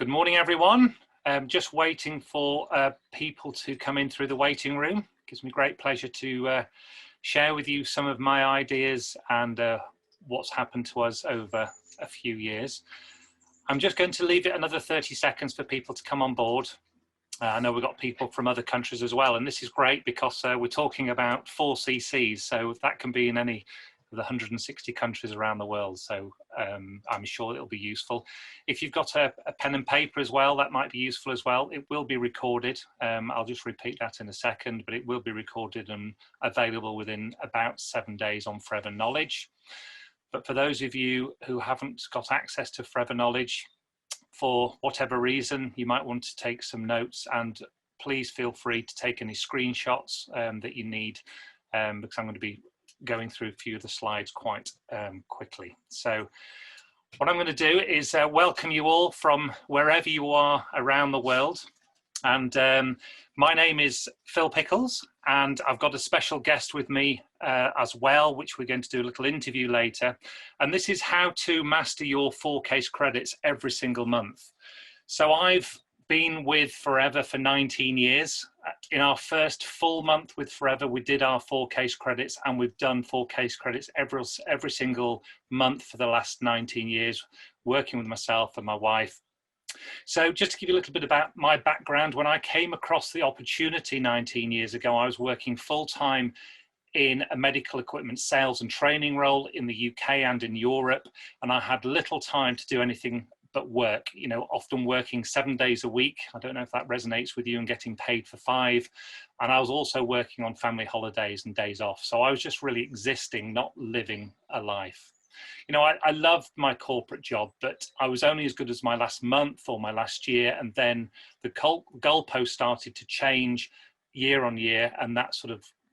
Good morning, everyone. Just waiting for people to come in through the waiting room. It gives me great pleasure to share with you some of my ideas and what's happened to us over a few years. I'm just going to leave it another 30 seconds for people to come on board. I know we've got people from other countries as well, and this is great because we're talking about 4CCs, so that can be in any of the 160 countries around the world, so I'm sure it'll be useful. If you've got a pen and paper as well, that might be useful as well. It will be recorded. I'll just repeat that in a second, but it will be recorded and available within about 7 days on Forever Knowledge. But for those of you who haven't got access to Forever Knowledge, for whatever reason, you might want to take some notes, and please feel free to take any screenshots that you need, because I'm going to be going through a few of the slides quite quickly. So what I'm going to do is welcome you all from wherever you are around the world. And my name is Phil Pickles, and I've got a special guest with me as well, which we're going to do a little interview later. And this is how to master your 4 case credits every single month. So I've been with Forever for 19 years. In our first full month with Forever, we did our 4 case credits, and we've done 4 case credits every single month for the last 19 years, working with myself and my wife. So just to give you a little bit about my background, when I came across the opportunity 19 years ago, I was working full-time in a medical equipment sales and training role in the UK and in Europe, and I had little time to do anything but work, you know, often working 7 days a week. I don't know if that resonates with you, and getting paid for 5. And I was also working on family holidays and days off. So I was just really existing, not living a life. You know, I loved my corporate job, but I was only as good as my last month or my last year. And then the goalpost started to change year on year. And that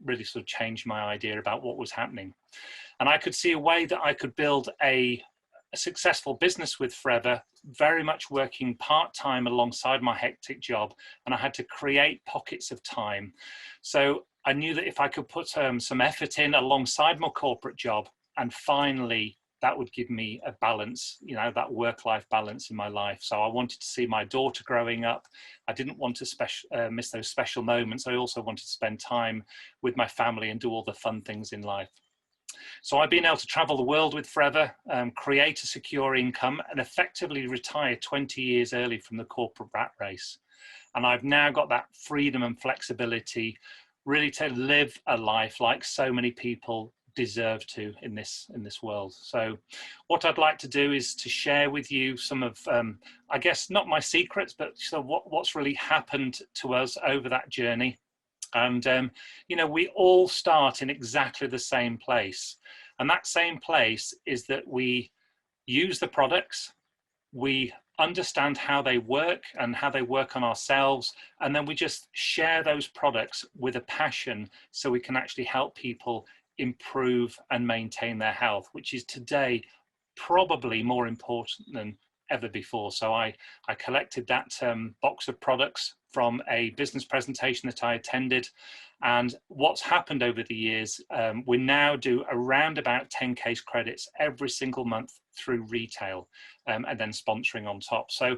really changed my idea about what was happening. And I could see a way that I could build a successful business with Forever, very much working part-time alongside my hectic job. And I had to create pockets of time. So I knew that if I could put some effort in alongside my corporate job, and finally that would give me a balance, you know, that work-life balance in my life. So I wanted to see my daughter growing up. I didn't want to miss those special moments. I also wanted to spend time with my family and do all the fun things in life. So I've been able to travel the world with Forever, create a secure income, and effectively retire 20 years early from the corporate rat race. And I've now got that freedom and flexibility really to live a life like so many people deserve to in this world. So what I'd like to do is to share with you some of, I guess, not my secrets, but what's really happened to us over that journey. And, you know, we all start in exactly the same place. And that same place is that we use the products, we understand how they work and how they work on ourselves, and then we just share those products with a passion so we can actually help people improve and maintain their health, which is today probably more important than ever before. So I collected that box of products from a business presentation that I attended, and what's happened over the years, we now do around about 10 case credits every single month through retail, and then sponsoring on top. So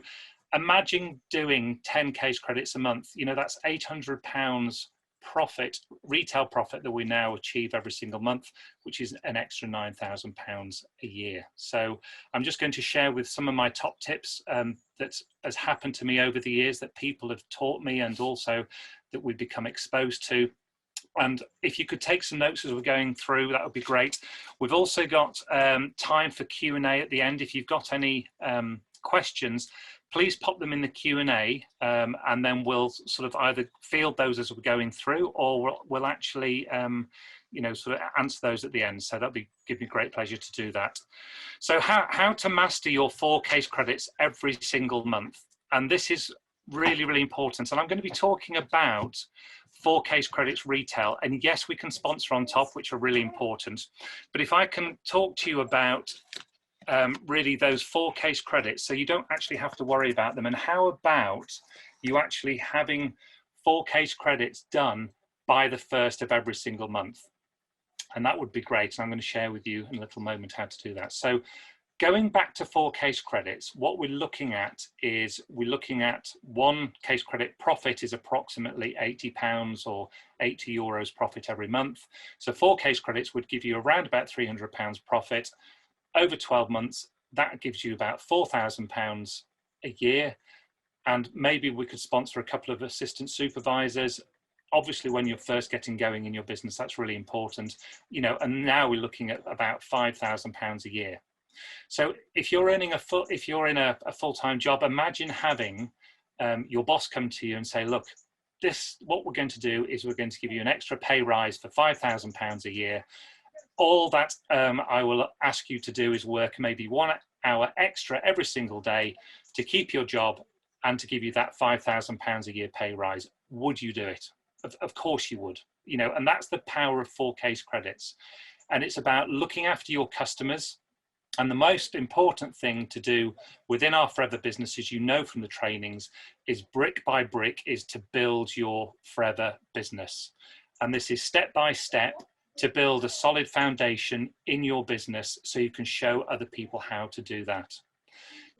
imagine doing 10 case credits a month. You know, that's £800 profit, retail profit, that we now achieve every single month, which is an extra £9,000 a year. So I'm just going to share with some of my top tips that has happened to me over the years, that people have taught me, and also that we've become exposed to. And if you could take some notes as we're going through, that would be great. We've also got time for Q&A at the end. If you've got any questions, please pop them in the Q&A, and then we'll either field those as we're going through, or we'll actually you know, answer those at the end. So that'll give me great pleasure to do that. So how to master your 4 case credits every single month. And this is really, really important. And I'm going to be talking about 4 case credits retail. And yes, we can sponsor on top, which are really important. But if I can talk to you about really those 4 case credits, so you don't actually have to worry about them. And how about you actually having 4 case credits done by the 1st of every single month? And that would be great. And I'm going to share with you in a little moment how to do that. So Going back to 4 case credits, what we're looking at is one case credit profit is approximately £80 or €80 profit every month. So 4 case credits would give you around about £300 profit. Over 12 months, that gives you about £4,000 a year. And maybe we could sponsor a couple of assistant supervisors. Obviously, when you're first getting going in your business, that's really important, and now we're looking at about £5,000 a year. So if you're in a full-time job, imagine having your boss come to you and say, look, what we're going to do is we're going to give you an extra pay rise for £5,000 a year. All that I will ask you to do is work maybe 1 hour extra every single day to keep your job and to give you that £5,000 a year pay rise. Would you do it? Of course you would, and that's the power of 4 case credits. And it's about looking after your customers. And the most important thing to do within our Forever business, as from the trainings, is brick by brick, is to build your Forever business. And this is step by step to build a solid foundation in your business so you can show other people how to do that.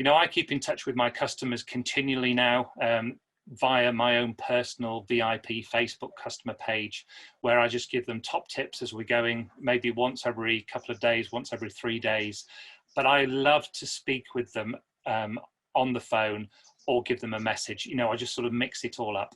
I keep in touch with my customers continually now via my own personal VIP Facebook customer page, where I just give them top tips as we're going, maybe once every couple of days, once every 3 days. But I love to speak with them on the phone or give them a message. I just sort of mix it all up.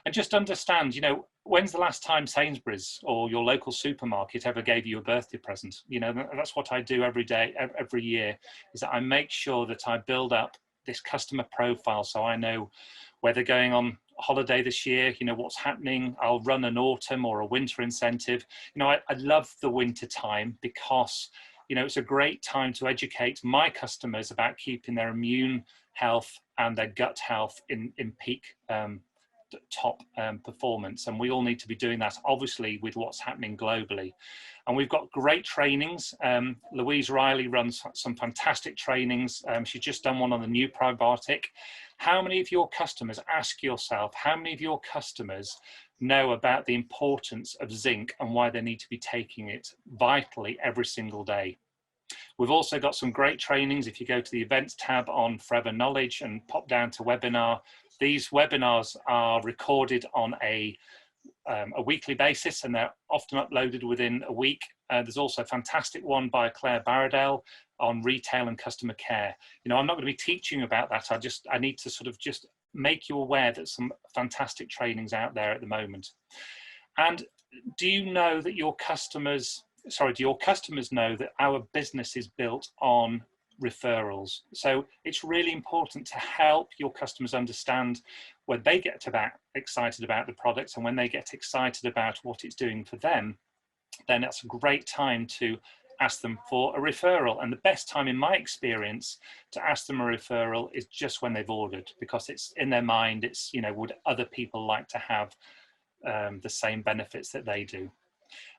And just understand, when's the last time Sainsbury's or your local supermarket ever gave you a birthday present? That's what I do every day, every year, is that I make sure that I build up this customer profile so I know where they're going on holiday this year, what's happening. I'll run an autumn or a winter incentive. I love the winter time because, it's a great time to educate my customers about keeping their immune health and their gut health in peak top performance. And we all need to be doing that, obviously, with what's happening globally. And we've got great trainings. Louise Riley runs some fantastic trainings. She's just done one on the new probiotic. How many of your customers, ask yourself, how many of your customers know about the importance of zinc and why they need to be taking it vitally every single day? We've also got some great trainings. If you go to the events tab on Forever Knowledge and pop down to webinar, these webinars are recorded on a weekly basis, and they're often uploaded within a week. There's also a fantastic one by Claire Barradell on retail and customer care. I'm not going to be teaching about that. I need to sort of just make you aware that some fantastic trainings out there at the moment. And do you know that your customers know that our business is built on referrals? So it's really important to help your customers understand when they get excited about the products and when they get excited about what it's doing for them, then that's a great time to ask them for a referral. And the best time, in my experience, to ask them a referral is just when they've ordered, because it's in their mind, it's, would other people like to have the same benefits that they do?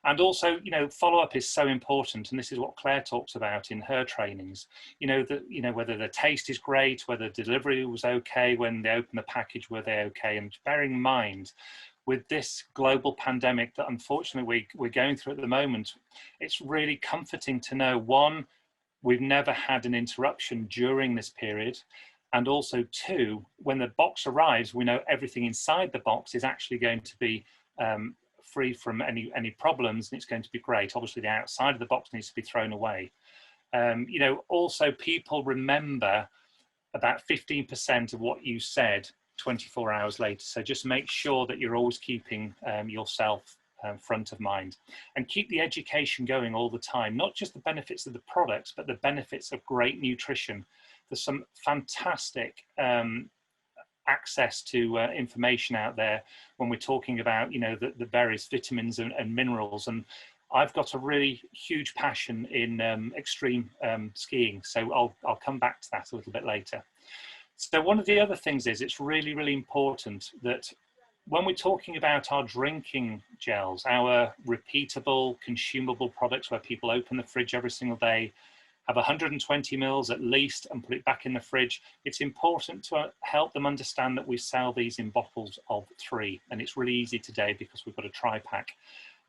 And also, follow-up is so important, and this is what Claire talks about in her trainings. Whether the taste is great, whether delivery was okay, when they open the package, were they okay? And bearing in mind, with this global pandemic that unfortunately we're going through at the moment, it's really comforting to know, one, we've never had an interruption during this period, and also, two, when the box arrives, we know everything inside the box is actually going to be free from any problems, and it's going to be great. Obviously, the outside of the box needs to be thrown away. Also, people remember about 15% of what you said 24 hours later. So just make sure that you're always keeping yourself front of mind, and keep the education going all the time, not just the benefits of the products, but the benefits of great nutrition. There's some fantastic access to information out there when we're talking about the various vitamins and minerals, and I've got a really huge passion in extreme skiing, so I'll come back to that a little bit later. So one of the other things is, it's really, really important that when we're talking about our drinking gels, our repeatable consumable products where people open the fridge every single day, have 120 mils at least, and put it back in the fridge, it's important to help them understand that we sell these in bottles of 3. And it's really easy today because we've got a tri-pack.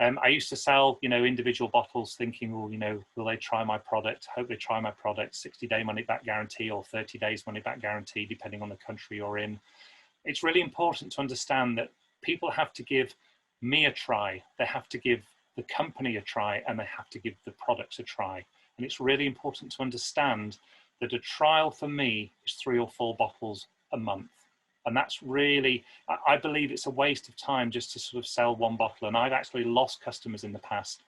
I used to sell, individual bottles thinking, well, will they try my product? Hope they try my product. 60-day money back guarantee or 30 days money back guarantee, depending on the country you're in. It's really important to understand that people have to give me a try. They have to give the company a try, and they have to give the products a try. And it's really important to understand that a trial for me is 3 or 4 bottles a month. And that's really, I believe it's a waste of time just to sort of sell 1 bottle. And I've actually lost customers in the past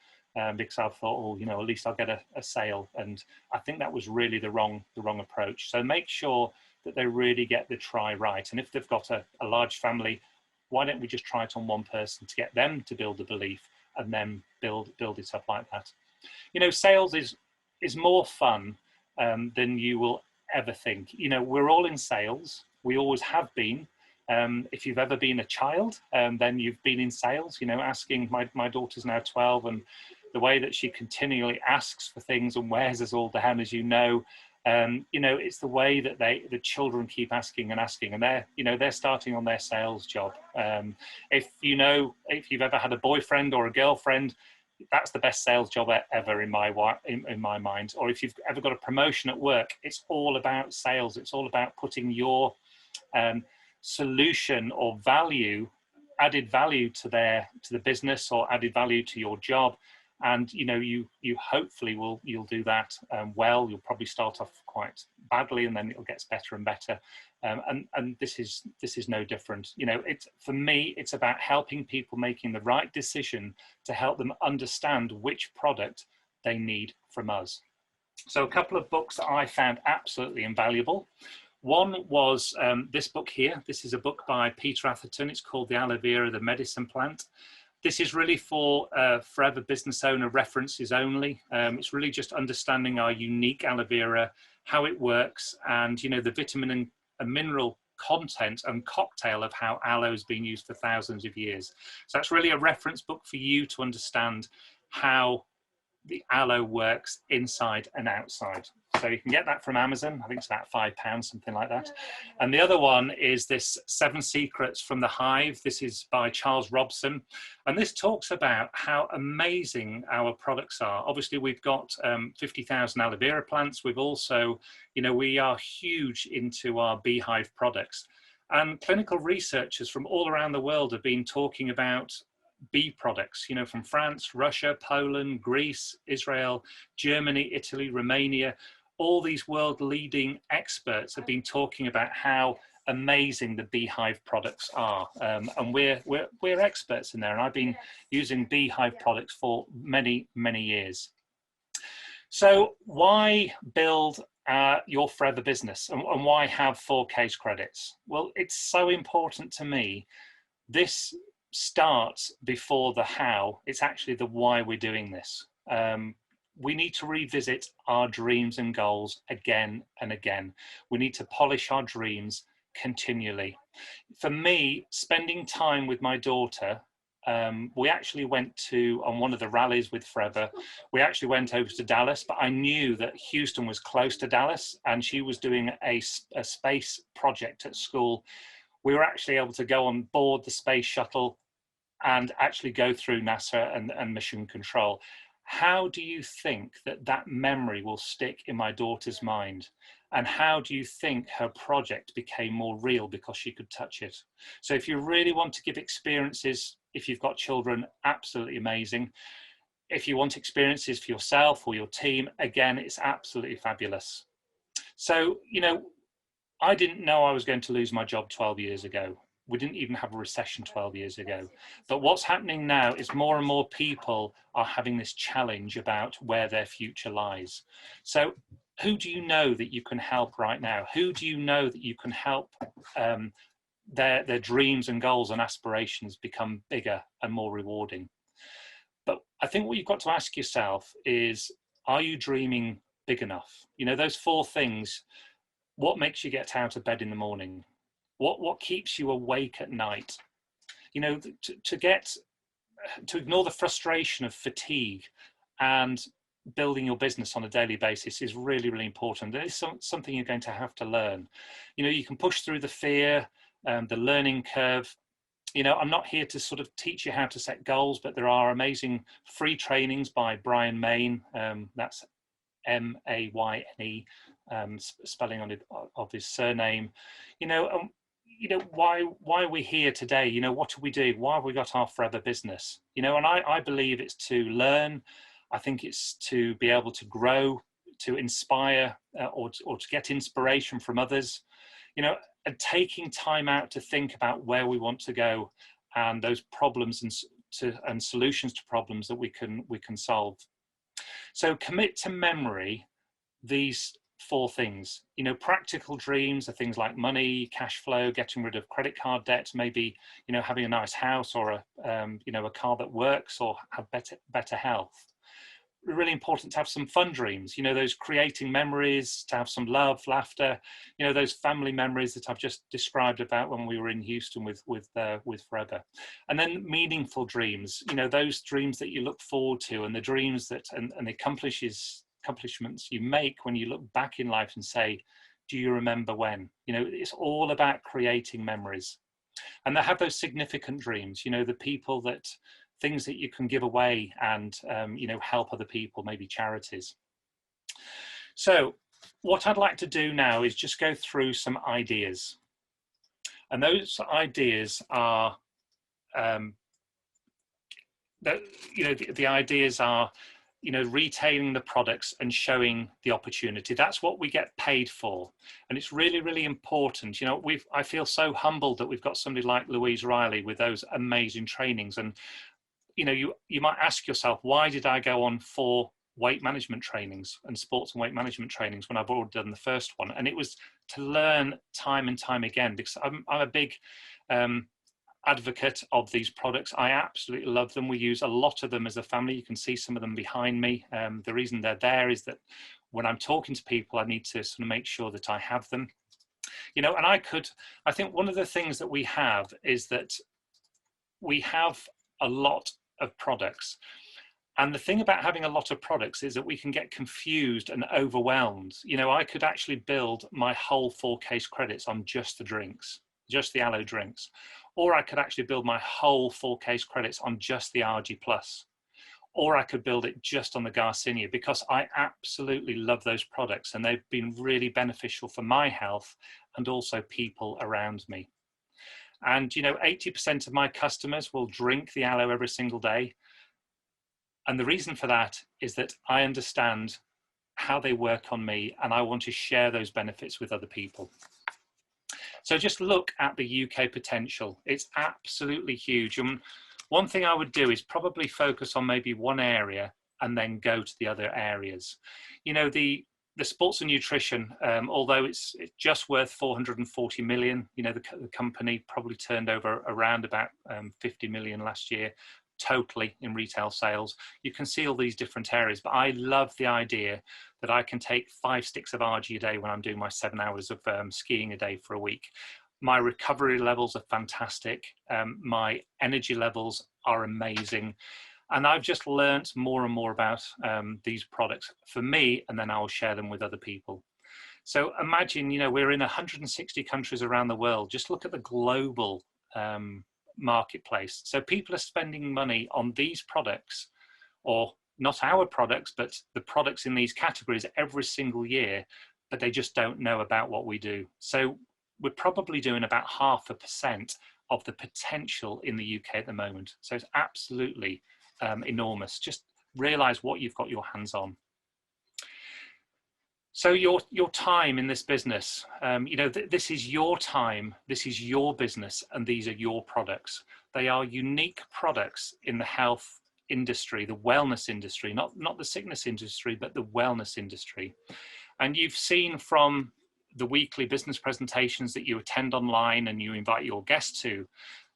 because I've thought, at least I'll get a sale. And I think that was really the wrong approach. So make sure that they really get the try right. And if they've got a large family, why don't we just try it on 1 person to get them to build the belief and then build it up like that. Sales is more fun than you will ever think. We're all in sales. We always have been. If you've ever been a child, then you've been in sales. Asking, my daughter's now 12, and the way that she continually asks for things and wears us all down, as it's the way that the children keep asking and asking, and they're starting on their sales job. If you've ever had a boyfriend or a girlfriend, that's the best sales job ever in my mind. Or if you've ever got a promotion at work, it's all about sales. It's all about putting your solution or added value to the business, or added value to your job. And you hopefully you'll do that well. You'll probably start off quite badly, and then it gets better and better. And this is no different. For me, it's about helping people making the right decision to help them understand which product they need from us. So a couple of books that I found absolutely invaluable. One was this book here. This is a book by Peter Atherton. It's called The Aloe Vera, the Medicine Plant. This is really for forever business owner references only. It's really just understanding our unique aloe vera, how it works, and the vitamin and mineral content and cocktail of how aloe has been used for thousands of years. So that's really a reference book for you to understand how the aloe works inside and outside. So you can get that from Amazon. I think it's about £5, something like that. And the other one is this 7 Secrets from the Hive. This is by Charles Robson. And this talks about how amazing our products are. Obviously, we've got 50,000 aloe vera plants. We've also, we are huge into our beehive products. And clinical researchers from all around the world have been talking about bee products, from France, Russia, Poland, Greece, Israel, Germany, Italy, Romania. All these world-leading experts have been talking about how amazing the beehive products are, and we're experts in there. And I've been using beehive products for many years. So why build your forever business, and why have 4 case credits? Well, it's so important to me. This starts before the how. It's actually the why we're doing this. We need to revisit our dreams and goals again and again. We need to polish our dreams continually. For me, spending time with my daughter, we actually went on one of the rallies with Forever, we actually went over to Dallas, but I knew that Houston was close to Dallas, and she was doing a space project at school. We were actually able to go on board the space shuttle and actually go through NASA and mission control. How do you think that memory will stick in my daughter's mind? And how do you think her project became more real because she could touch it? So if you really want to give experiences, if you've got children, absolutely amazing. If you want experiences for yourself or your team, again, it's absolutely fabulous. So, I didn't know I was going to lose my job 12 years ago. We didn't even have a recession 12 years ago. But what's happening now is more and more people are having this challenge about where their future lies. So who do you know that you can help right now? Who do you know that you can help their dreams and goals and aspirations become bigger and more rewarding? But I think what you've got to ask yourself is, are you dreaming big enough? Those 4 things. What makes you get out of bed in the morning? What keeps you awake at night? To ignore the frustration of fatigue and building your business on a daily basis is really important. It is something you're going to have to learn. You can push through the fear, the learning curve, You know, I'm not here to sort of teach you how to set goals, but there are amazing free trainings by Brian Main. That's Mayne, spelling on it, of his surname. You know, why are we here today? You know, what do we do? Why have we got our forever business? You know, and I believe it's to learn. I think it's to be able to grow, to inspire, or to get inspiration from others. You know, and taking time out to think about where we want to go and those problems and solutions to problems that we can solve. So commit to memory these four things. You know, practical dreams are things like money, cash flow, getting rid of credit card debts, maybe, you know, having a nice house or a you know, a car that works, or have better health. Really important to have some fun dreams, you know, those creating memories, to have some love, laughter, you know, those family memories that I've just described about when we were in Houston with Forever. And then meaningful dreams, you know, those dreams that you look forward to, and the dreams that and the accomplishments you make when you look back in life and say, do you remember when? You know, it's all about creating memories. And they have those significant dreams, you know, the people that, things that you can give away and, you know, help other people, maybe charities. So what I'd like to do now is just go through some ideas. And those ideas are, the ideas are, you know, retailing the products and showing the opportunity. That's what we get paid for. And it's really, really important. You know, I feel so humbled that we've got somebody like Louise Riley with those amazing trainings. And you know, you might ask yourself, why did I go on 4 weight management trainings and sports and weight management trainings when I've already done the first one? And it was to learn time and time again, because I'm a big advocate of these products. I absolutely love them. We use a lot of them as a family. You can see some of them behind me. The reason they're there is that when I'm talking to people, I need to sort of make sure that I have them. You know, and I think one of the things that we have is that we have a lot of products. And the thing about having a lot of products is that we can get confused and overwhelmed. You know, I could actually build my whole 4 case credits on just the drinks, just the aloe drinks. Or I could actually build my whole 4 case credits on just the RG Plus. Or I could build it just on the Garcinia, because I absolutely love those products and they've been really beneficial for my health and also people around me. And, you know, 80% of my customers will drink the aloe every single day. And the reason for that is that I understand how they work on me and I want to share those benefits with other people. So just look at the UK potential. It's absolutely huge. And one thing I would do is probably focus on maybe one area and then go to the other areas. You know, the sports and nutrition, although it's just worth 440 million, you know, the company probably turned over around about 50 million last year, totally in retail sales. You can see all these different areas, but I love the idea that I can take 5 sticks of RG a day when I'm doing my 7 hours of skiing a day for a week. My recovery levels are fantastic. My energy levels are amazing. And I've just learned more and more about these products for me, and then I'll share them with other people. So imagine, you know, we're in 160 countries around the world. Just look at the global marketplace. So people are spending money on these products, or not our products, but the products in these categories every single year, but they just don't know about what we do. So we're probably doing about 0.5% of the potential in the UK at the moment. So it's absolutely enormous. Just realize what you've got your hands on. So your time in this business, you know, this is your time, this is your business, and these are your products. They are unique products in the health industry, the wellness industry, not the sickness industry, but the wellness industry. And you've seen from the weekly business presentations that you attend online and you invite your guests to,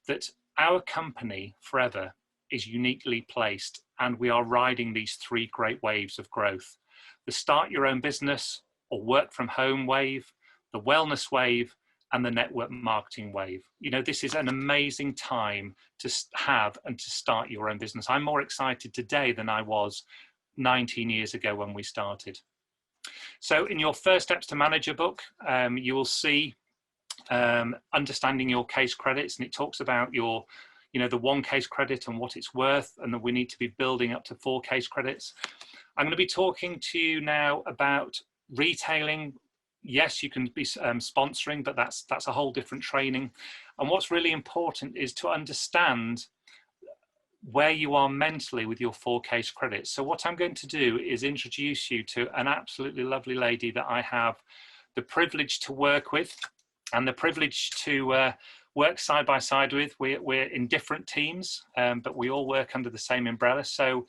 that our company, Forever, is uniquely placed, and we are riding these 3 great waves of growth. The start your own business or work from home wave, the wellness wave, and the network marketing wave. You know, this is an amazing time to have and to start your own business. I'm more excited today than I was 19 years ago when we started. So in your First Steps to Manager book, you will see understanding your case credits, and it talks about your, the 1 case credit and what it's worth, and that we need to be building up to 4 case credits. I'm going to be talking to you now about retailing. Yes, you can be sponsoring, but that's a whole different training. And what's really important is to understand where you are mentally with your 4 case credits. So what I'm going to do is introduce you to an absolutely lovely lady that I have the privilege to work with and the privilege to work side by side with. We're in different teams, but we all work under the same umbrella. So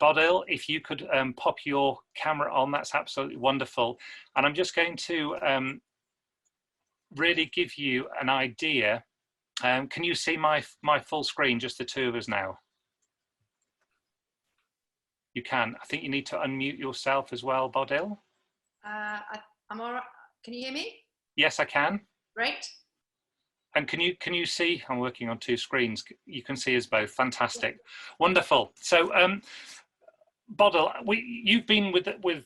Bodil, if you could pop your camera on, that's absolutely wonderful. And I'm just going to really give you an idea. Can you see my full screen, just the 2 of us now? You can. I think you need to unmute yourself as well, Bodil. I'm all right. Can you hear me? Yes, I can. Great. And can you see? I'm working on 2 screens. You can see us both. Fantastic. Wonderful. So, Bodil, you've been with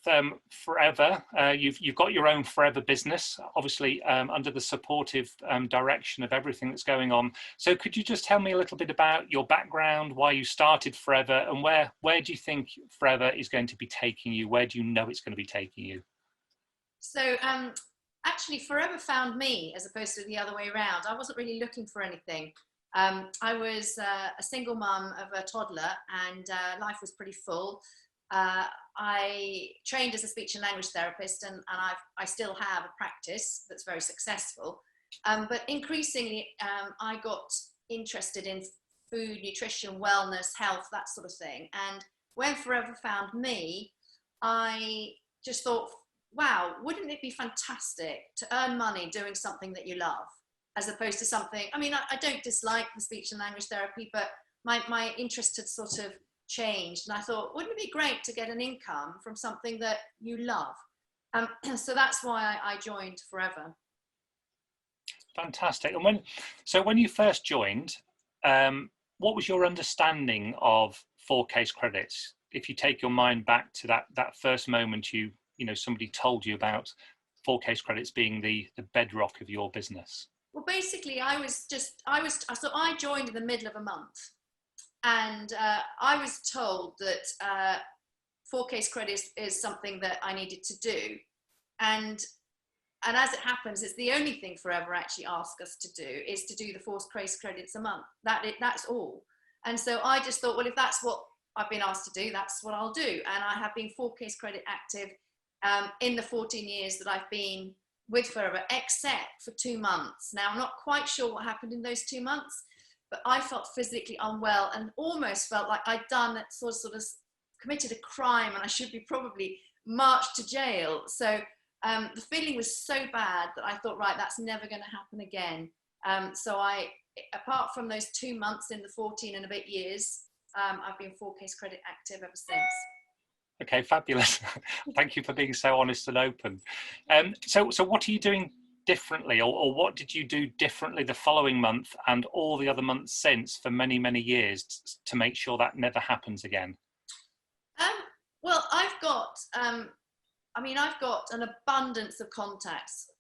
Forever. You've got your own Forever business, obviously under the supportive direction of everything that's going on. So could you just tell me a little bit about your background, why you started Forever, and where do you think Forever is going to be taking you? Where do you know it's going to be taking you? So actually, Forever found me as opposed to the other way around. I wasn't really looking for anything. I was a single mum of a toddler, and life was pretty full. I trained as a speech and language therapist, and I still have a practice that's very successful. But increasingly, I got interested in food, nutrition, wellness, health, that sort of thing. And when Forever found me, I just thought, wow, wouldn't it be fantastic to earn money doing something that you love? As opposed to something, I mean, I don't dislike the speech and language therapy, but my interest had sort of changed. And I thought, wouldn't it be great to get an income from something that you love? So that's why I joined Forever. Fantastic. And when you first joined, what was your understanding of 4 case credits? If you take your mind back to that first moment somebody told you about 4 case credits being the bedrock of your business. Well, basically, so I joined in the middle of a month, and I was told that 4 case credits is something that I needed to do, and as it happens, it's the only thing Forever actually asks us to do, is to do the 4 case credits a month. That's all. And so I just thought, well, if that's what I've been asked to do, that's what I'll do. And I have been 4 case credit active in the 14 years that I've been with Forever, except for 2 months. Now, I'm not quite sure what happened in those 2 months, but I felt physically unwell and almost felt like I'd done sort of committed a crime, and I should be probably marched to jail. So the feeling was so bad that I thought, right, that's never going to happen again. So apart from those 2 months in the 14 and a bit years, I've been 4 case credit active ever since. Okay, fabulous. Thank you for being so honest and open. So what are you doing differently, or what did you do differently the following month and all the other months since for many, many years to make sure that never happens again? Well, I've got an abundance of contacts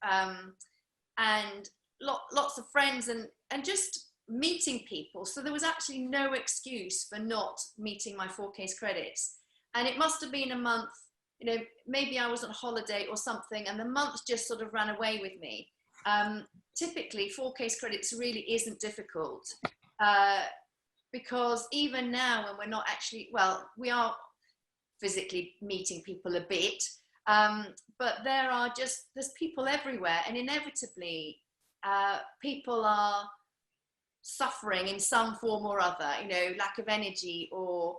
and lots of friends and just meeting people. So there was actually no excuse for not meeting my 4 case credits. And it must have been a month, maybe I was on holiday or something, and the month just sort of ran away with me. Typically, 4 case credits really isn't difficult because even now when we're not actually, well, we are physically meeting people a bit, but there's people everywhere, and inevitably people are suffering in some form or other, lack of energy, or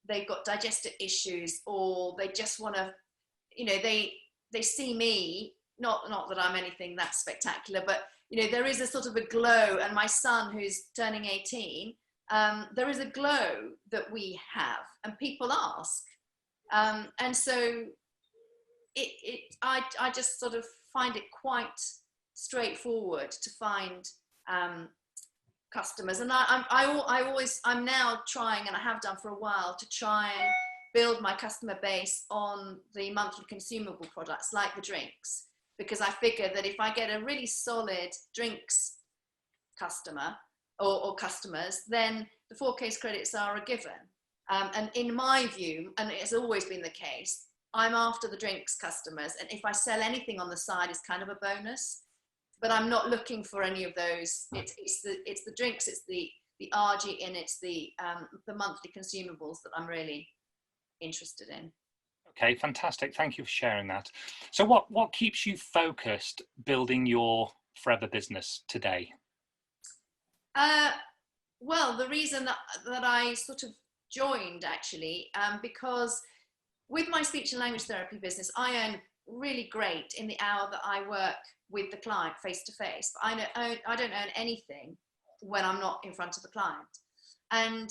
they've got digestive issues, or they just want to, they see me, not that I'm anything that spectacular, but there is a sort of a glow, and my son, who's turning 18, there is a glow that we have, and people ask, and so I just sort of find it quite straightforward to find customers. And I'm now trying, and I have done for a while, to try and build my customer base on the monthly consumable products like the drinks. because I figure that if I get a really solid drinks customer or customers, then the 4Ks credits are a given. And in my view, and it's always been the case, I'm after the drinks customers, and if I sell anything on the side, it's kind of a bonus. But I'm not looking for any of those. It's the drinks, it's the RG, and it's the monthly consumables that I'm really interested in. Okay, fantastic. Thank you for sharing that. So what keeps you focused building your forever business today? Well, the reason that I sort of joined, actually, because with my speech and language therapy business, I earn really great in the hour that I work with the client face to face. But I don't earn anything when I'm not in front of the client. And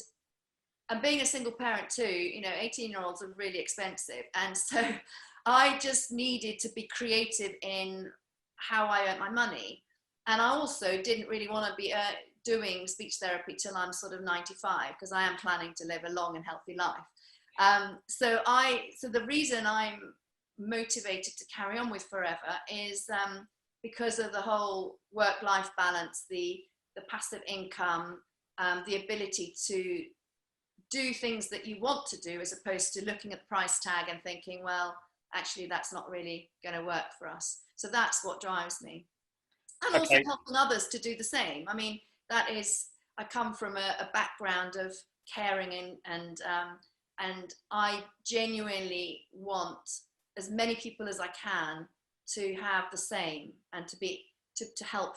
being a single parent too, 18-year-olds are really expensive. And so I just needed to be creative in how I earn my money. And I also didn't really want to be doing speech therapy till I'm sort of 95, because I am planning to live a long and healthy life. So the reason I'm motivated to carry on with Forever is because of the whole work-life balance, the passive income, the ability to do things that you want to do, as opposed to looking at the price tag and thinking, well, actually that's not really going to work for us. So that's what drives me. And also helping others to do the same. I mean, I come from a background of caring, and I genuinely want as many people as I can to have the same, and to help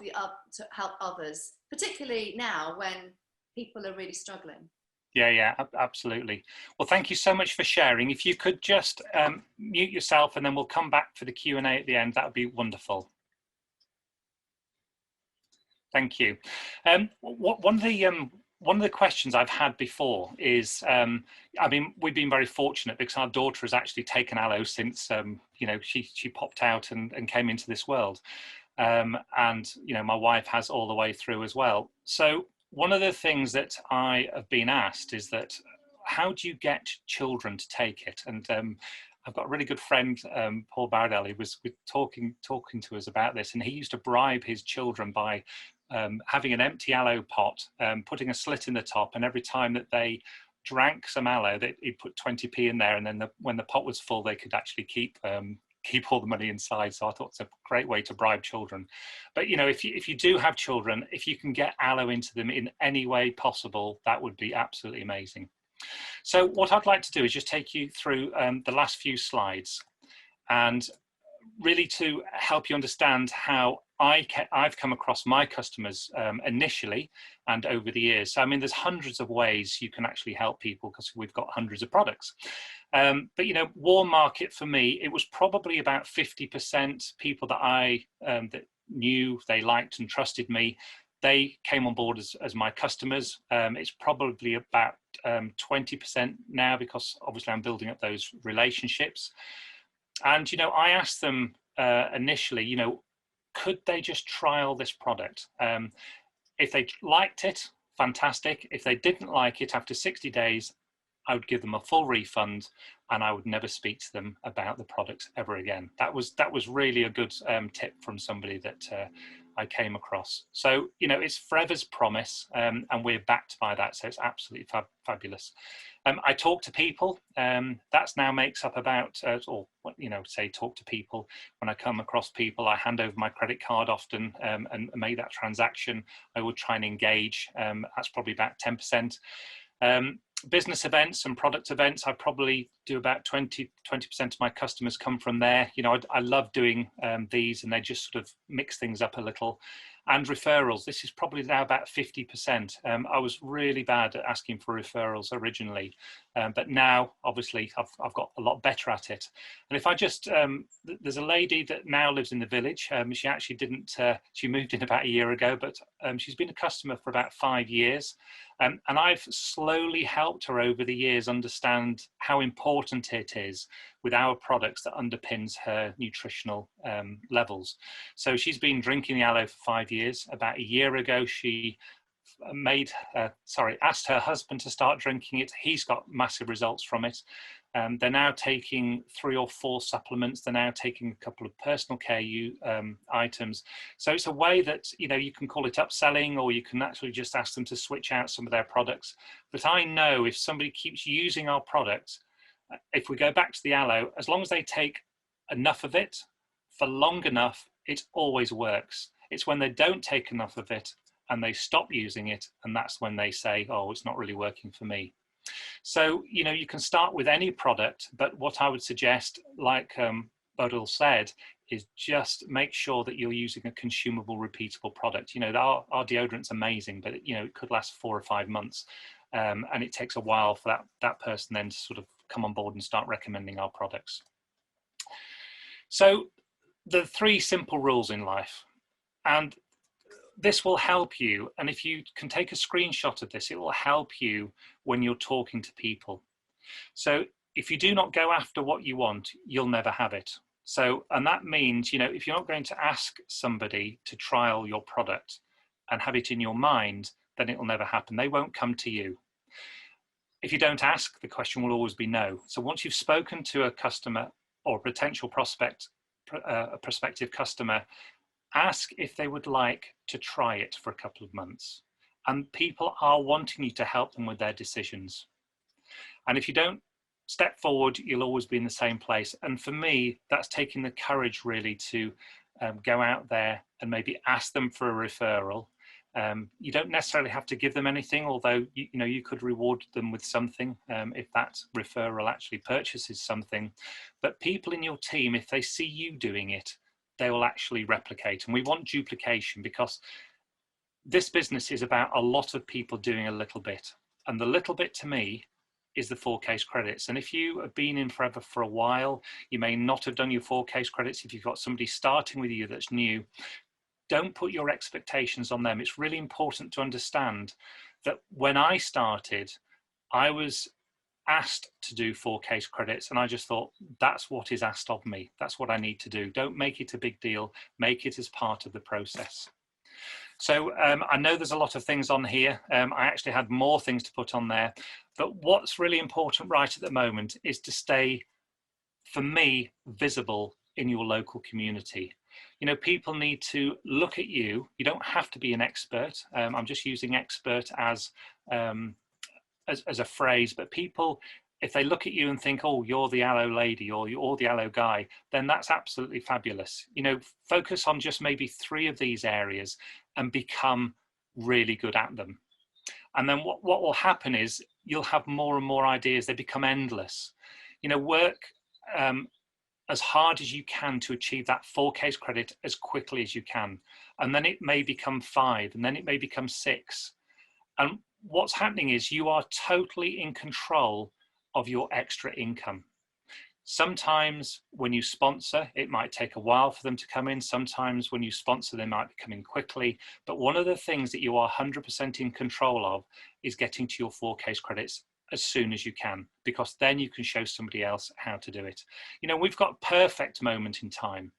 others, particularly now when people are really struggling. Yeah, absolutely. Well, thank you so much for sharing. If you could just mute yourself, and then we'll come back for the Q&A at the end, that would be wonderful. Thank you. One of the questions I've had before is, I mean, we've been very fortunate because our daughter has actually taken aloe since, she popped out and came into this world. And, my wife has all the way through as well. So one of the things that I have been asked is that, how do you get children to take it? And I've got a really good friend, Paul Bardell, who was talking to us about this, and he used to bribe his children by having an empty aloe pot, putting a slit in the top, and every time that they drank some aloe, he'd put 20p in there, and then when the pot was full, they could actually keep all the money inside. So I thought it's a great way to bribe children. But if you do have children, if you can get aloe into them in any way possible, that would be absolutely amazing. So what I'd like to do is just take you through the last few slides, and really to help you understand how I've come across my customers initially and over the years. So I mean, there's hundreds of ways you can actually help people, because we've got hundreds of products. But warm market for me, it was probably about 50% people that I that knew, they liked and trusted me. They came on board as my customers. It's probably about 20% now, because obviously I'm building up those relationships. And I asked them initially, could they just trial this product? If they liked it, fantastic. If they didn't like it, after 60 days, I would give them a full refund, and I would never speak to them about the products ever again. That was really a good tip from somebody that I came across. So it's Forever's promise, and we're backed by that, so it's absolutely fabulous. I talk to people. That's now makes up about, talk to people. When I come across people, I hand over my credit card often and make that transaction. I would try and engage. That's probably about 10%. Business events and product events, I probably do about 20% of my customers come from there. I love doing these, and they just sort of mix things up a little. And referrals, this is probably now about 50%. I was really bad at asking for referrals originally, but now obviously I've got a lot better at it. And if I just, there's a lady that now lives in the village. She actually didn't, she moved in about a year ago, but she's been a customer for about 5 years. And I've slowly helped her over the years understand how important it is with our products that underpins her nutritional levels. So she's been drinking the aloe for 5 years. About a year ago, she asked her husband to start drinking it. He's got massive results from it. They're now taking 3 or 4 supplements. They're now taking a couple of personal care items. So it's a way that, you know, you can call it upselling, or you can actually just ask them to switch out some of their products. But I know if somebody keeps using our products, if we go back to the aloe, as long as they take enough of it for long enough, it always works. It's when they don't take enough of it and they stop using it, and that's when they say, oh, it's not really working for me. So, you know, you can start with any product, but what I would suggest, like Bodil said, is just make sure that you're using a consumable, repeatable product. You know, our deodorant's amazing, but you know, it could last 4 or 5 months. And it takes a while for that person then to sort of come on board and start recommending our products. So the 3 simple rules in life, and this will help you. And if you can take a screenshot of this, it will help you when you're talking to people. So if you do not go after what you want, you'll never have it. So, and that means, you know, if you're not going to ask somebody to trial your product and have it in your mind, then it will never happen. They won't come to you. If you don't ask, the question will always be no. So once you've spoken to a customer or a potential a prospective customer, ask if they would like to try it for a couple of months. And people are wanting you to help them with their decisions. And if you don't step forward, you'll always be in the same place. And for me, that's taking the courage really to go out there and maybe ask them for a referral. You don't necessarily have to give them anything, although you know, you could reward them with something if that referral actually purchases something. But people in your team, if they see you doing it, they will actually replicate. And we want duplication, because this business is about a lot of people doing a little bit. And the little bit to me is the 4 case credits. And if you have been in forever for a while, you may not have done your 4 case credits. If you've got somebody starting with you that's new, don't put your expectations on them. It's really important to understand that when I started, I was asked to do 4 case credits, and I just thought, that's what is asked of me. That's what I need to do. Don't make it a big deal. Make it as part of the process. So I know there's a lot of things on here. I actually had more things to put on there, but what's really important right at the moment is to stay, for me, visible in your local community. You know, people need to look at you. You don't have to be an expert. I'm just using expert as a phrase, but people, if they look at you and think, oh, you're the aloe lady, or you're the aloe guy, then that's absolutely fabulous. You know, focus on just maybe 3 of these areas and become really good at them. And then what will happen is you'll have more and more ideas. They become endless. You know, work as hard as you can to achieve that 4 case credit as quickly as you can. And then it may become 5, and then it may become 6. And what's happening is you are totally in control of your extra income. Sometimes when you sponsor, it might take a while for them to come in. Sometimes when you sponsor, they might be coming quickly. But one of the things that you are 100% in control of is getting to your 4 case credits as soon as you can, because then you can show somebody else how to do it. You know, we've got a perfect moment in time.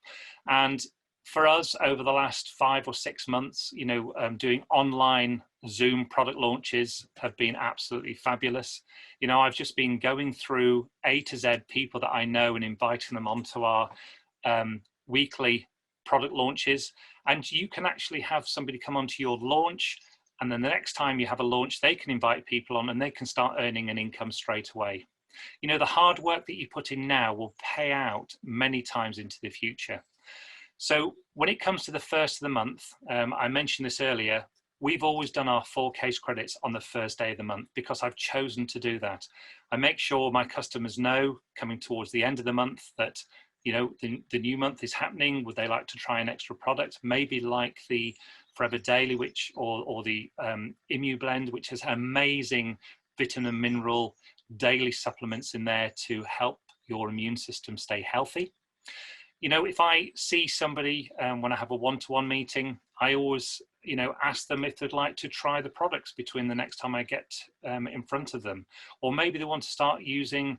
And for us, over the last 5 or 6 months, you know, doing online Zoom product launches have been absolutely fabulous. You know, I've just been going through A to Z people that I know and inviting them onto our weekly product launches. And you can actually have somebody come onto your launch, and then the next time you have a launch, they can invite people on and they can start earning an income straight away. You know, the hard work that you put in now will pay out many times into the future. So when it comes to the first of the month, I mentioned this earlier, we've always done our 4 case credits on the first day of the month, because I've chosen to do that. I make sure my customers know coming towards the end of the month that, you know, the new month is happening. Would they like to try an extra product? Maybe like the Forever Daily, which or the Immu Blend, which has amazing vitamin, mineral, daily supplements in there to help your immune system stay healthy. You know, if I see somebody when I have a one-to-one meeting, I always, you know, ask them if they'd like to try the products between the next time I get in front of them, or maybe they want to start using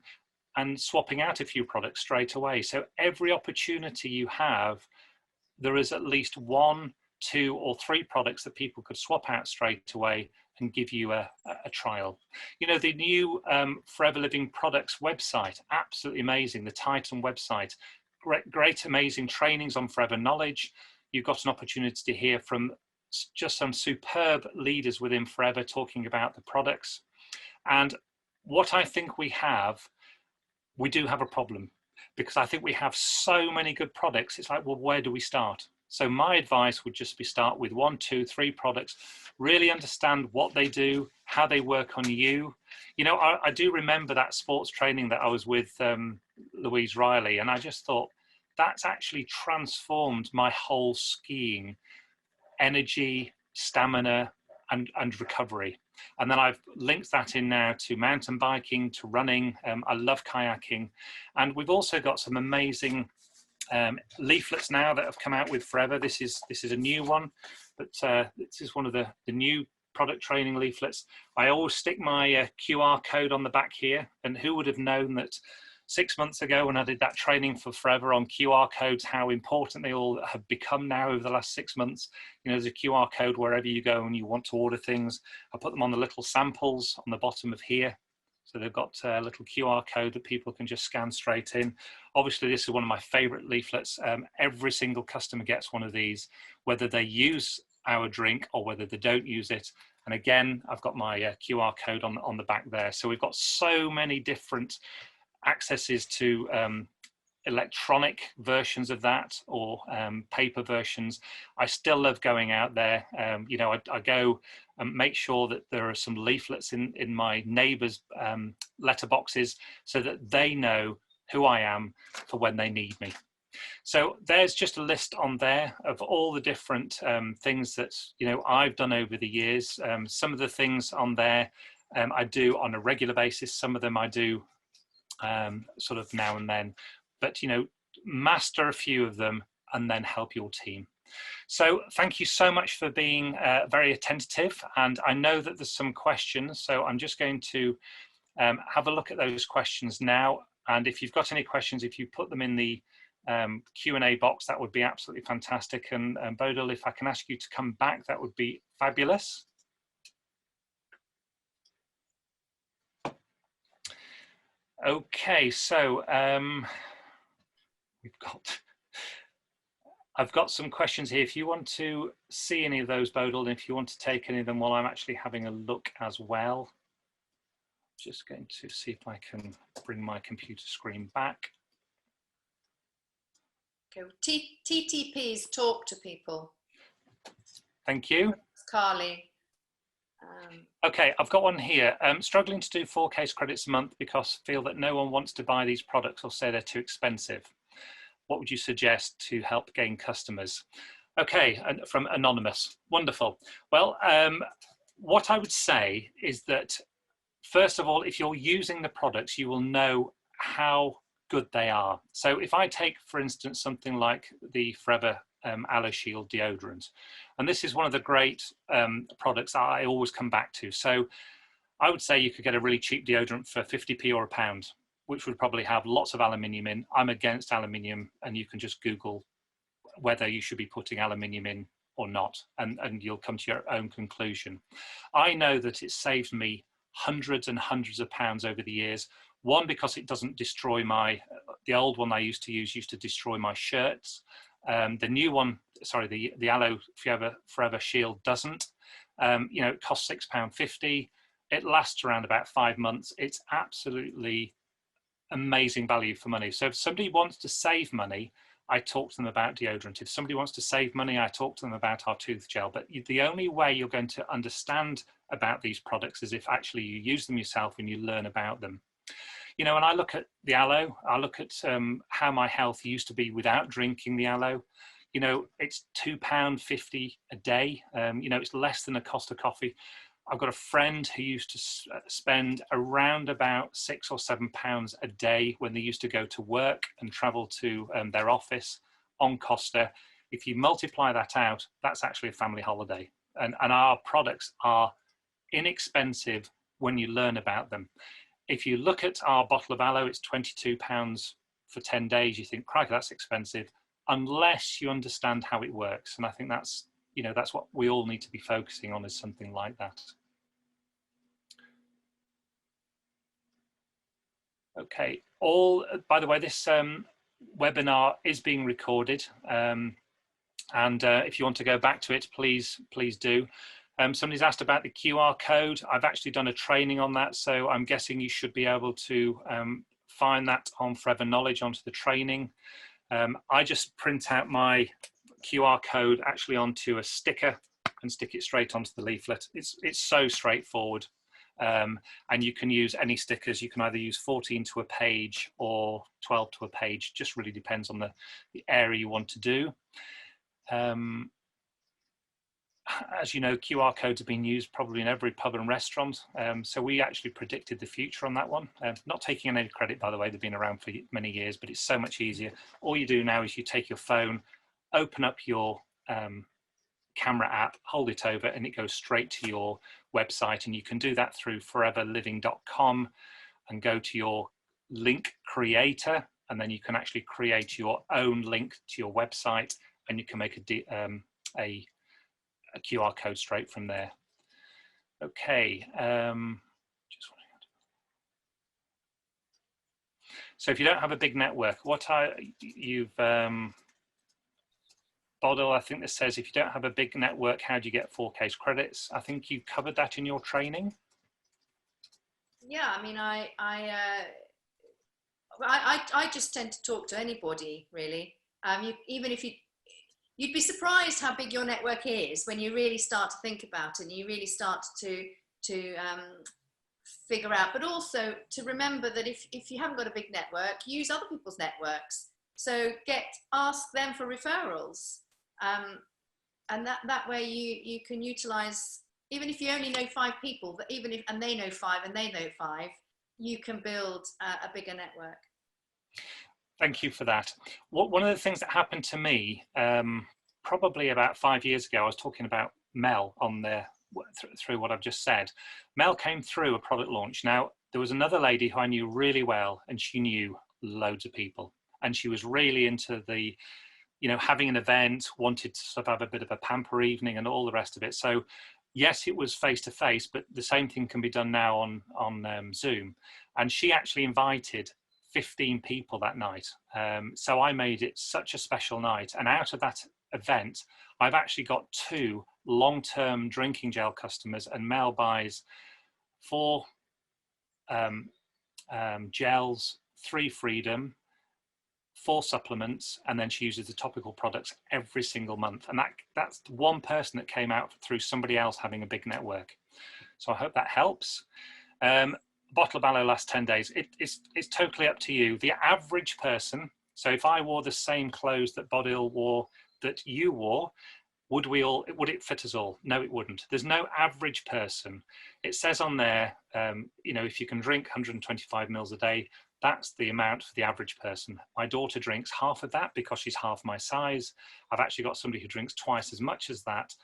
and swapping out a few products straight away. So every opportunity you have, there is at least one 2 or 3 products that people could swap out straight away and give you a trial. You know, the new Forever Living Products website, absolutely amazing. The Titan website, great, amazing trainings on Forever Knowledge. You've got an opportunity to hear from just some superb leaders within Forever talking about the products. And what I think we do have a problem, because I think we have so many good products. It's like, well, where do we start? So my advice would just be start with 1, 2, 3 products, really understand what they do, how they work on you. You know, I do remember that sports training that I was with Louise Riley, and I just thought that's actually transformed my whole skiing, energy, stamina, and recovery. And then I've linked that in now to mountain biking, to running. I love kayaking. And we've also got some amazing leaflets now that have come out with Forever. This is a new one, but this is one of the new product training leaflets. I always stick my QR code on the back here, and who would have known that 6 months ago when I did that training for Forever on QR codes, how important they all have become now over the last 6 months. You know, there's a QR code wherever you go and you want to order things. I put them on the little samples on the bottom of here. So they've got a little QR code that people can just scan straight in. Obviously, this is one of my favorite leaflets. Every single customer gets one of these, whether they use our drink or whether they don't use it. And again, I've got my QR code on the back there. So we've got so many different accesses to electronic versions of that, or paper versions. I still love going out there. You know, I go and make sure that there are some leaflets in my neighbours' letterboxes so that they know who I am for when they need me. So there's just a list on there of all the different things that, you know, I've done over the years. Some of the things on there I do on a regular basis. Some of them I do sort of now and then, but you know, master a few of them and then help your team. So thank you so much for being very attentive, and I know that there's some questions, so I'm just going to have a look at those questions now. And if you've got any questions, if you put them in the Q&A box, that would be absolutely fantastic. And Bodil, if I can ask you to come back, that would be fabulous. Okay, so I've got some questions here. If you want to see any of those, Bodil, and if you want to take any of them while I'm actually having a look as well. Just going to see if I can bring my computer screen back. Okay, TTPs, talk to people. Thank you. Carly. Okay, I've got one here. Struggling to do 4 case credits a month because feel that no one wants to buy these products or say they're too expensive. What would you suggest to help gain customers? Okay, and from Anonymous. Wonderful. Well, what I would say is that, first of all, if you're using the products, you will know how good they are. So if I take, for instance, something like the Forever Aloe Shield deodorant, and this is one of the great products I always come back to. So I would say you could get a really cheap deodorant for 50p or £1, which would probably have lots of aluminium in. I'm against aluminium, and you can just Google whether you should be putting aluminium in or not, and you'll come to your own conclusion. I know that it saved me hundreds and hundreds of pounds over the years. One, because it doesn't destroy the old one I used to use used to destroy my shirts. The new one, sorry, the Aloe Forever Shield doesn't. You know, it costs £6.50. It lasts around about 5 months. It's absolutely amazing value for money. So if somebody wants to save money, I talk to them about deodorant. If somebody wants to save money, I talk to them about our tooth gel. But the only way you're going to understand about these products is if actually you use them yourself and you learn about them. You know, when I look at the aloe, I look at how my health used to be without drinking the aloe. You know, it's £2.50 a day. You know, it's less than a cost of coffee. I've got a friend who used to spend around about £6 or £7 a day when they used to go to work and travel to their office on Costa. If you multiply that out, that's actually a family holiday. And our products are inexpensive when you learn about them. If you look at our bottle of aloe, it's £22 for 10 days. You think, crikey, that's expensive, unless you understand how it works. And I think that's you know, that's what we all need to be focusing on, is something like that. Okay, by the way, this webinar is being recorded, and if you want to go back to it, please do. Somebody's asked about the QR code. I've actually done a training on that, so I'm guessing you should be able to find that on Forever Knowledge onto the training. I just print out my QR code actually onto a sticker and stick it straight onto the leaflet. It's so straightforward. And you can use any stickers. You can either use 14 to a page or 12 to a page, just really depends on the area you want to do. As you know, QR codes have been used probably in every pub and restaurant. So we actually predicted the future on that one. Not taking any credit, by the way, they've been around for many years, but it's so much easier. All you do now is you take your phone, open up your camera app, hold it over, and it goes straight to your website. And you can do that through foreverliving.com and go to your link creator, and then you can actually create your own link to your website, and you can make a QR code straight from there. Okay. So if you don't have a big network, Bodil, I think this says, if you don't have a big network, how do you get 4K's credits? I think you covered that in your training. Yeah, I mean, I just tend to talk to anybody, really. Even if you'd be surprised how big your network is when you really start to think about it and you really start to figure out, but also to remember that if you haven't got a big network, use other people's networks. So ask them for referrals. And that way you can utilize, even if you only know 5 people, but and they know 5 and they know 5, you can build a bigger network. Thank you for that. One of the things that happened to me, probably about 5 years ago, I was talking about Mel on there through what I've just said. Mel came through a product launch. Now, there was another lady who I knew really well, and she knew loads of people, and she was really into the, you know, having an event, wanted to sort of have a bit of a pamper evening and all the rest of it. So yes, it was face to face, but the same thing can be done now on Zoom. And she actually invited 15 people that night. So I made it such a special night. And out of that event, I've actually got 2 long-term drinking gel customers, and Mel buys 4 gels, 3 Freedom, 4 supplements, and then she uses the topical products every single month. And that's one person that came out through somebody else having a big network. So I hope that helps. Bottle of aloe lasts 10 days. It's totally up to you. The average person, so if I wore the same clothes that Bodil wore, that you wore, would it fit us all? No, it wouldn't. There's no average person. It says on there, you know, if you can drink 125 mils a day, that's the amount for the average person. My daughter drinks half of that because she's half my size. I've actually got somebody who drinks twice as much as that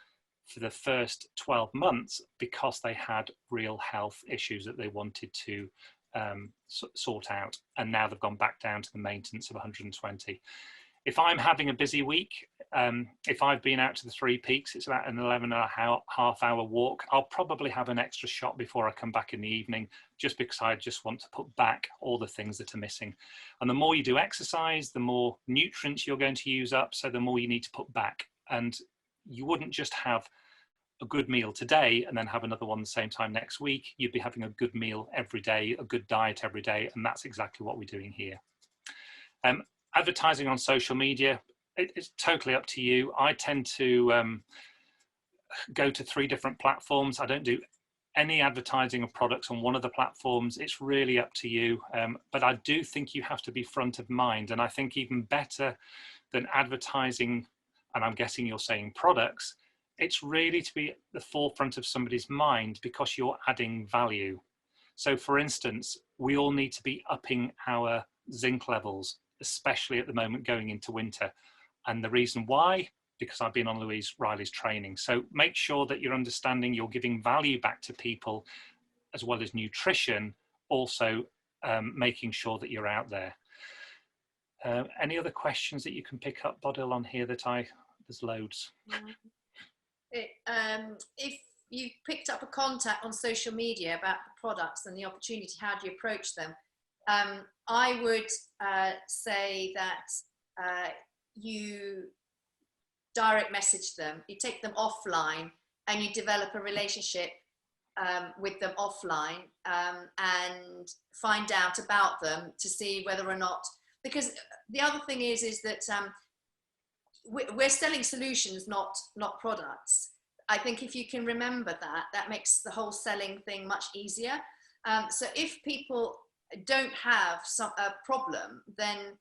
for the first 12 months because they had real health issues that they wanted to sort out. And now they've gone back down to the maintenance of 120. If I'm having a busy week, if I've been out to the 3 Peaks, it's about an 11.5-hour walk. I'll probably have an extra shot before I come back in the evening, just because I just want to put back all the things that are missing. And the more you do exercise, the more nutrients you're going to use up, so the more you need to put back. And you wouldn't just have a good meal today and then have another one the same time next week. You'd be having a good meal every day, a good diet every day, and that's exactly what we're doing here. Advertising on social media, it's totally up to you. I tend to go to 3 different platforms. I don't do any advertising of products on one of the platforms. It's really up to you. But I do think you have to be front of mind. And I think even better than advertising, and I'm guessing you're saying products, it's really to be at the forefront of somebody's mind because you're adding value. So for instance, we all need to be upping our zinc levels, especially at the moment going into winter. And the reason why, because I've been on Louise Riley's training. So make sure that you're understanding, you're giving value back to people, as well as nutrition, also making sure that you're out there. Any other questions that you can pick up, Bodil, on here there's loads. If you picked up a contact on social media about the products and the opportunity, how do you approach them? I would say that you direct message them, you take them offline, and you develop a relationship with them offline, and find out about them to see whether or not, because the other thing is that we're selling solutions, not products. I think if you can remember that, that makes the whole selling thing much easier. So if people don't have a problem, then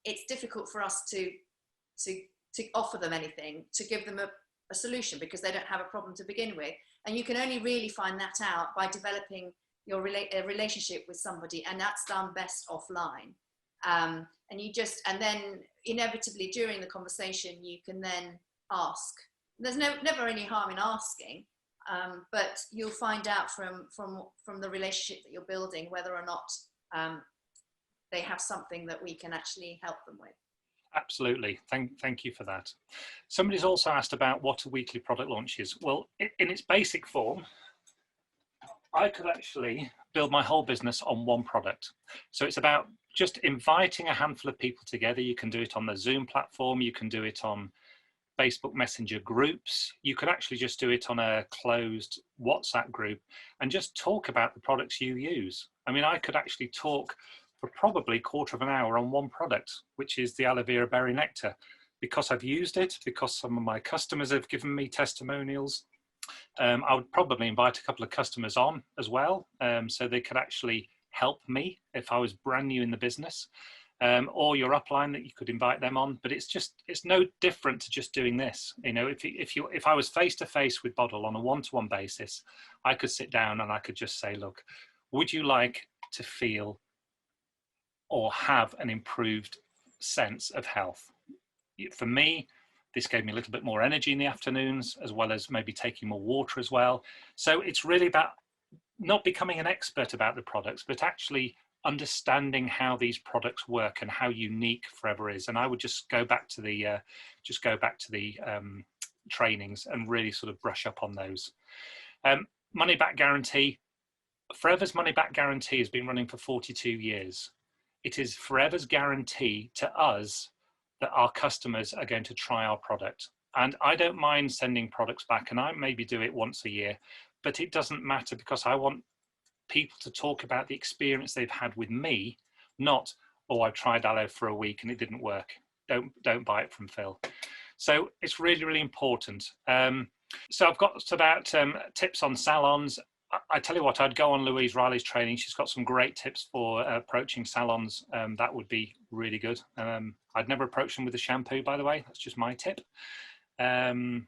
it's difficult for us to offer them anything, to give them a solution, because they don't have a problem to begin with. And you can only really find that out by developing your relationship with somebody, and that's done best offline. And then inevitably during the conversation, you can then ask. There's never any harm in asking, but you'll find out from the relationship that you're building whether or not they have something that we can actually help them with. Absolutely. Thank you for that. Somebody's also asked about what a weekly product launch is. Well, in its basic form, I could actually build my whole business on one product. So it's about just inviting a handful of people together. You can do it on the Zoom platform. You can do it on Facebook Messenger groups. You could actually just do it on a closed WhatsApp group and just talk about the products you use. I mean, I could actually talk for probably a quarter of an hour on one product, which is the aloe vera berry nectar, because I've used it, because some of my customers have given me testimonials. I would probably invite a couple of customers on as well, so they could actually help me if I was brand new in the business, or your upline that you could invite them on. But it's no different to just doing this. You know, if I was face to face with Boddle on a one-to-one basis, I could sit down and I could just say, look, would you like to feel or have an improved sense of health? For me, this gave me a little bit more energy in the afternoons, as well as maybe taking more water as well. So it's really about not becoming an expert about the products, but actually understanding how these products work and how unique Forever is. And I would just go back to the trainings and really sort of brush up on those. Money back guarantee. Forever's money back guarantee has been running for 42 years. It is Forever's guarantee to us that our customers are going to try our product. And I don't mind sending products back, and I maybe do it once a year, but it doesn't matter, because I want people to talk about the experience they've had with me, not, oh, I tried aloe for a week and it didn't work. Don't buy it from Phil. So it's really, really important. So I've got about tips on salons. I tell you what, I'd go on Louise Riley's training. She's got some great tips for approaching salons. That would be really good. I'd never approach them with a shampoo, by the way. That's just my tip. And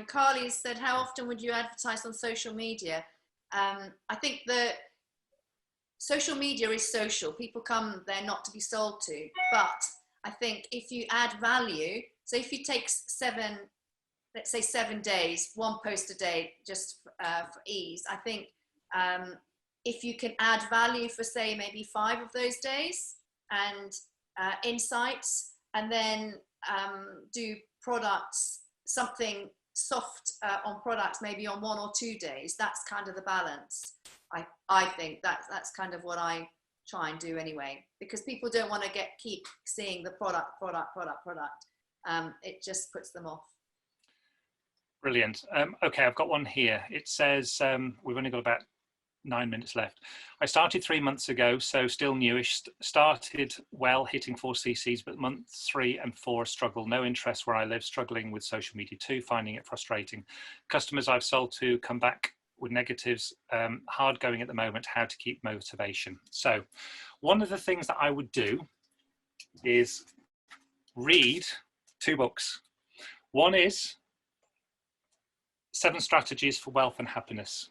Carly said, how often would you advertise on social media? I think that social media is social. People come there not to be sold to. But I think if you add value, so if you take let's say 7 days, one post a day, just for ease, I think if you can add value for, say, maybe 5 of those days, and insights, and then do products, something soft on products, maybe on 1 or 2 days, that's kind of the balance. I think that's kind of what I try and do anyway, because people don't want to keep seeing the product. It just puts them off. Brilliant. Okay, I've got one here. It says, we've only got about 9 minutes left. I started 3 months ago, so still newish. Started well, hitting 4 cc's, but months 3 and 4 struggle. No interest where I live, struggling with social media too, finding it frustrating. Customers I've sold to come back with negatives, hard going at the moment, how to keep motivation. So one of the things that I would do is read 2 books. One is 7 Strategies for Wealth and Happiness.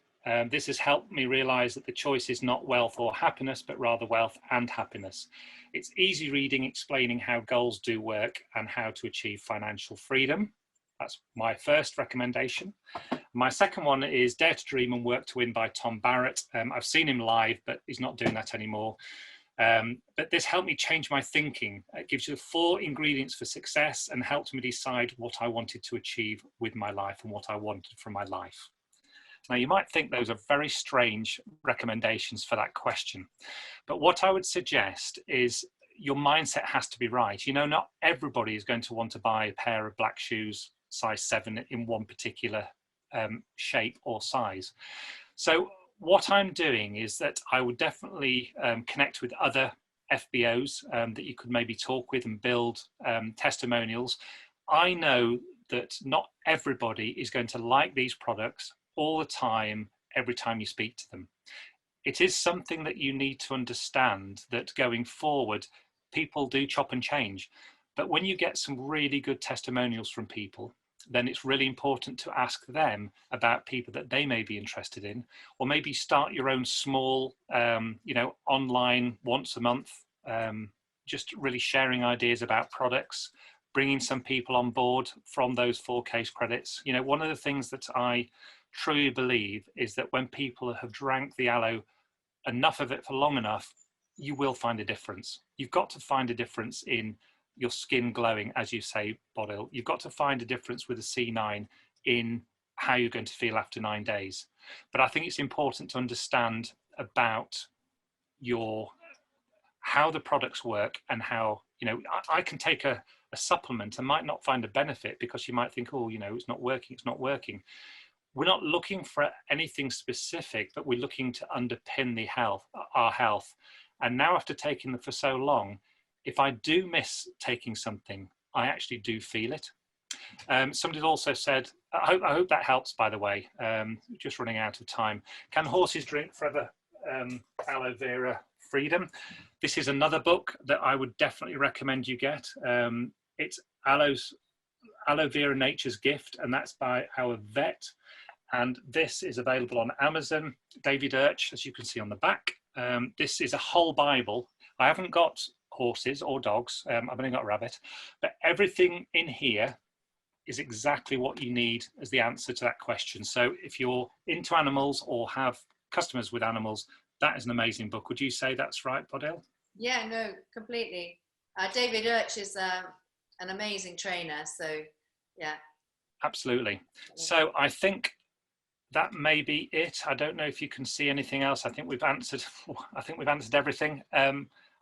This has helped me realize that the choice is not wealth or happiness, but rather wealth and happiness. It's easy reading, explaining how goals do work and how to achieve financial freedom. That's my first recommendation. My second one is Dare to Dream and Work to Win by Tom Barrett. I've seen him live, but he's not doing that anymore. But this helped me change my thinking. It gives you the 4 ingredients for success and helped me decide what I wanted to achieve with my life and what I wanted from my life. Now, you might think those are very strange recommendations for that question, but what I would suggest is your mindset has to be right. You know, not everybody is going to want to buy a pair of black shoes, size 7, in one particular shape or size. So what I'm doing is that I would definitely connect with other FBOs that you could maybe talk with and build testimonials. I know that not everybody is going to like these products all the time, every time you speak to them. It is something that you need to understand, that going forward, people do chop and change. But when you get some really good testimonials from people, then it's really important to ask them about people that they may be interested in, or maybe start your own small, online once a month, just really sharing ideas about products, bringing some people on board from those 4 case credits. You know, one of the things that I truly believe is that when people have drank the aloe, enough of it for long enough, you will find a difference. You've got to find a difference in your skin glowing, as you say, Bodil. You've got to find a difference with a C9 in how you're going to feel after 9 days. But I think it's important to understand about how the products work, and how, you know, I can take a supplement and might not find a benefit because you might think, oh, you know, it's not working. We're not looking for anything specific, but we're looking to underpin our health. And now, after taking them for so long, if I do miss taking something, I actually do feel it. Somebody also said, I hope that helps, by the way, just running out of time. Can horses drink forever aloe vera freedom? This is another book that I would definitely recommend you get. It's Aloe Vera Nature's Gift, and that's by our vet. And this is available on Amazon. David Urch, as you can see on the back. This is a whole Bible. I haven't got horses or dogs. I've only got a rabbit. But everything in here is exactly what you need as the answer to that question. So if you're into animals or have customers with animals, that is an amazing book. Would you say that's right, Bodil? Yeah, no, completely. David Urch is an amazing trainer. So, yeah. Absolutely. So I think that may be it. I don't know if you can see anything else. I think we've answered. I think we've answered everything.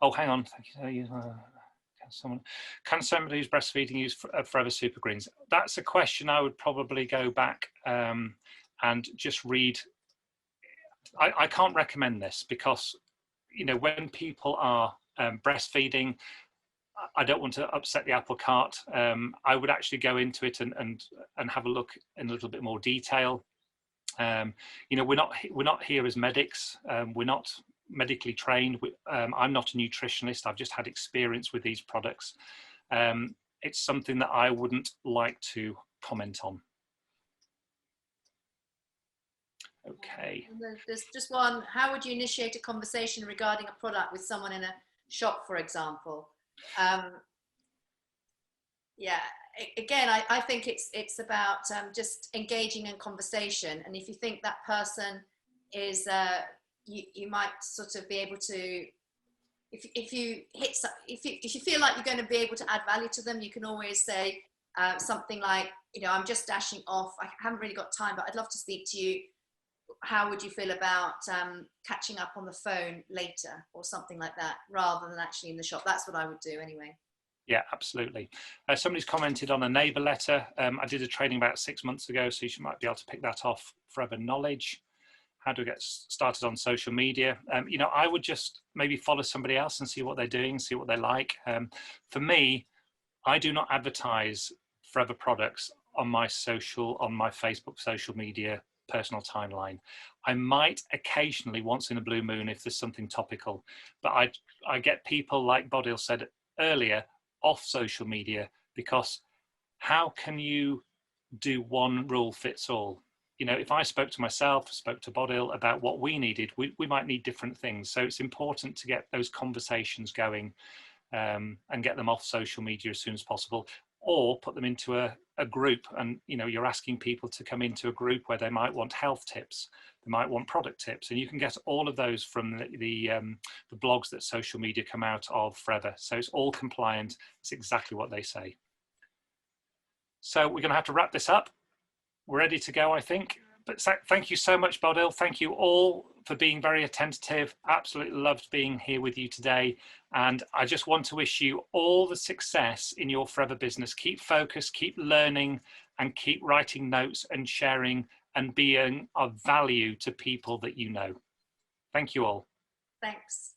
Oh, hang on. Thank you. Can somebody who's breastfeeding use Forever Super Greens? That's a question I would probably go back and just read. I can't recommend this because, you know, when people are breastfeeding, I don't want to upset the apple cart. I would actually go into it and have a look in a little bit more detail. You know, we're not here as medics. We're not medically trained. I'm not a nutritionist. I've just had experience with these products. It's something that I wouldn't like to comment on. Okay. There's just one. How would you initiate a conversation regarding a product with someone in a shop, for example? Yeah. Again, I think it's about just engaging in conversation, and if you think that person is, you might sort of be able to, if you feel like you're going to be able to add value to them, you can always say something like, you know, I'm just dashing off. I haven't really got time, but I'd love to speak to you. How would you feel about catching up on the phone later, or something like that, rather than actually in the shop? That's what I would do anyway. Yeah, absolutely. Somebody's commented on a neighbour letter. I did a training about 6 months ago, so you might be able to pick that off. Forever Knowledge. How to get started on social media. You know, I would just maybe follow somebody else and see what they're doing, see what they like. For me, I do not advertise Forever products on my Facebook social media personal timeline. I might occasionally, once in a blue moon, if there's something topical, but I get people, like Bodil said earlier, off social media, because how can you do one rule fits all? You know, if I spoke to myself, spoke to Bodil about what we needed, we might need different things. So it's important to get those conversations going and get them off social media as soon as possible, or put them into a group. And, you know, you're asking people to come into a group where they might want health tips. They might want product tips, and you can get all of those from the blogs that social media come out of forever. So it's all compliant. It's exactly what they say. So we're going to have to wrap this up. We're ready to go, I think. But thank you so much, Bodil. Thank you all for being very attentive. Absolutely loved being here with you today. And I just want to wish you all the success in your forever business. Keep focused, keep learning, and keep writing notes and sharing and being of value to people that you know. Thank you all. Thanks.